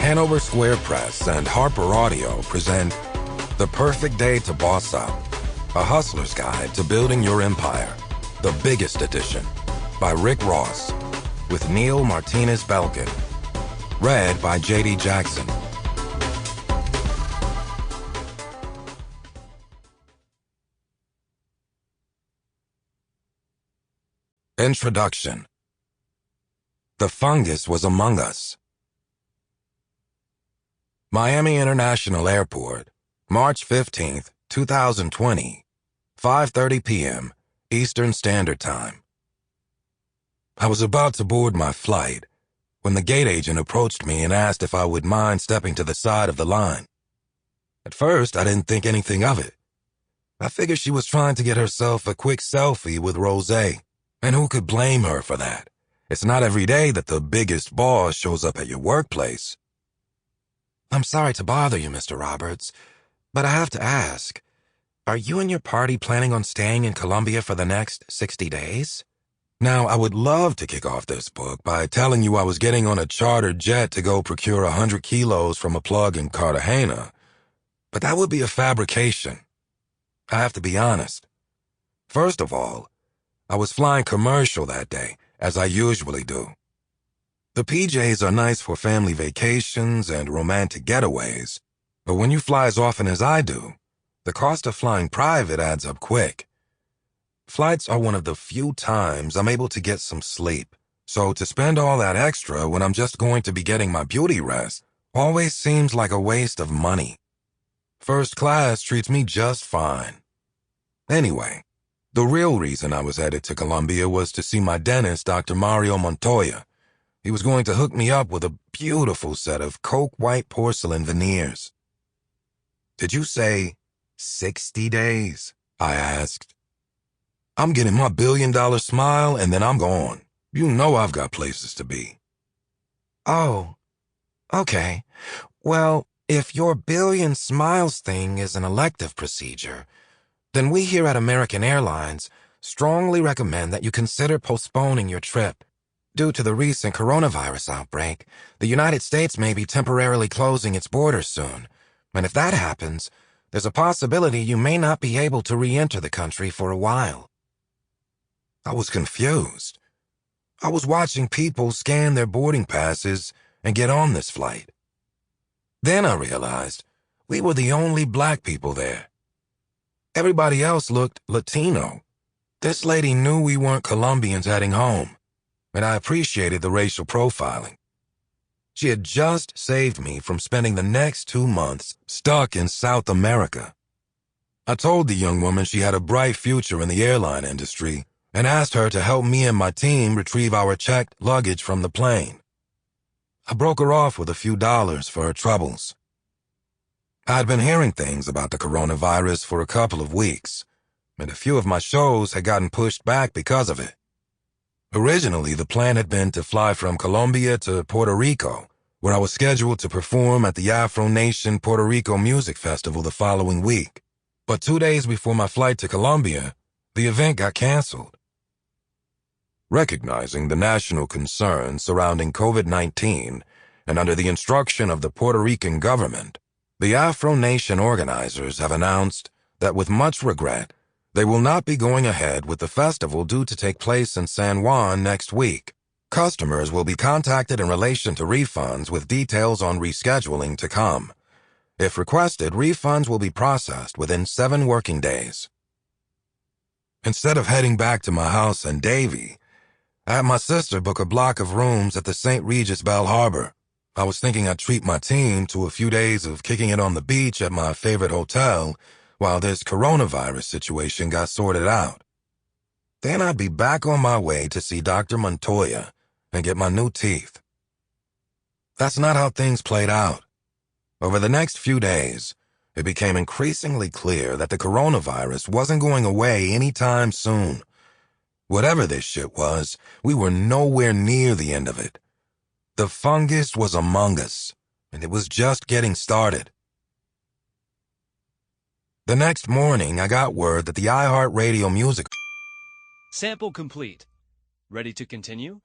Hanover Square Press and HarlequinAudio present The Perfect Day to Boss Up, a hustler's guide to building your empire, the biggest edition, by Rick Ross, with Neil Martinez Belkin. Read by J.D. Jackson. Introduction. The fungus was among us. Miami International Airport, March 15th, 2020, 5:30 p.m. Eastern Standard Time. I was about to board my flight when the gate agent approached me and asked if I would mind stepping to the side of the line. At first, I didn't think anything of it. I figured she was trying to get herself a quick selfie with Rosé, and who could blame her for that? It's not every day that the biggest boss shows up at your workplace. "I'm sorry to bother you, Mr. Roberts, but I have to ask, are you and your party planning on staying in Colombia for the next 60 days? Now, I would love to kick off this book by telling you I was getting on a chartered jet to go procure 100 kilos from a plug in Cartagena, but that would be a fabrication. I have to be honest. First of all, I was flying commercial that day, as I usually do. The PJs are nice for family vacations and romantic getaways, but when you fly as often as I do, the cost of flying private adds up quick. Flights are one of the few times I'm able to get some sleep, so to spend all that extra when I'm just going to be getting my beauty rest always seems like a waste of money. First class treats me just fine. Anyway, the real reason I was headed to Colombia was to see my dentist, Dr. Mario Montoya. He was going to hook me up with a beautiful set of coke white porcelain veneers. "Did you say 60 days?" I asked. "I'm getting my billion-dollar smile and then I'm gone. You know I've got places to be." "Oh, okay. Well, if your billion smiles thing is an elective procedure, then we here at American Airlines strongly recommend that you consider postponing your trip. Due to the recent coronavirus outbreak, the United States may be temporarily closing its borders soon, and if that happens, there's a possibility you may not be able to re-enter the country for a while." I was confused. I was watching people scan their boarding passes and get on this flight. Then I realized we were the only black people there. Everybody else looked Latino. This lady knew we weren't Colombians heading home, and I appreciated the racial profiling. She had just saved me from spending the next 2 months stuck in South America. I told the young woman she had a bright future in the airline industry and asked her to help me and my team retrieve our checked luggage from the plane. I broke her off with a few dollars for her troubles. I'd been hearing things about the coronavirus for a couple of weeks, and a few of my shows had gotten pushed back because of it. Originally, the plan had been to fly from Colombia to Puerto Rico, where I was scheduled to perform at the Afro Nation Puerto Rico Music Festival the following week. But 2 days before my flight to Colombia, the event got canceled. Recognizing the national concerns surrounding COVID-19 and under the instruction of the Puerto Rican government, the Afro Nation organizers have announced that with much regret, they will not be going ahead with the festival due to take place in San Juan next week. Customers will be contacted in relation to refunds with details on rescheduling to come. If requested, refunds will be processed within 7 working days. Instead of heading back to my house in Davie, I had my sister book a block of rooms at the St. Regis Bell Harbor. I was thinking I'd treat my team to a few days of kicking it on the beach at my favorite hotel while this coronavirus situation got sorted out. Then I'd be back on my way to see Dr. Montoya and get my new teeth. That's not how things played out. Over the next few days, it became increasingly clear that the coronavirus wasn't going away anytime soon. Whatever this shit was, we were nowhere near the end of it. The fungus was among us, and it was just getting started. The next morning, I got word that the iHeartRadio music... Sample complete. Ready to continue?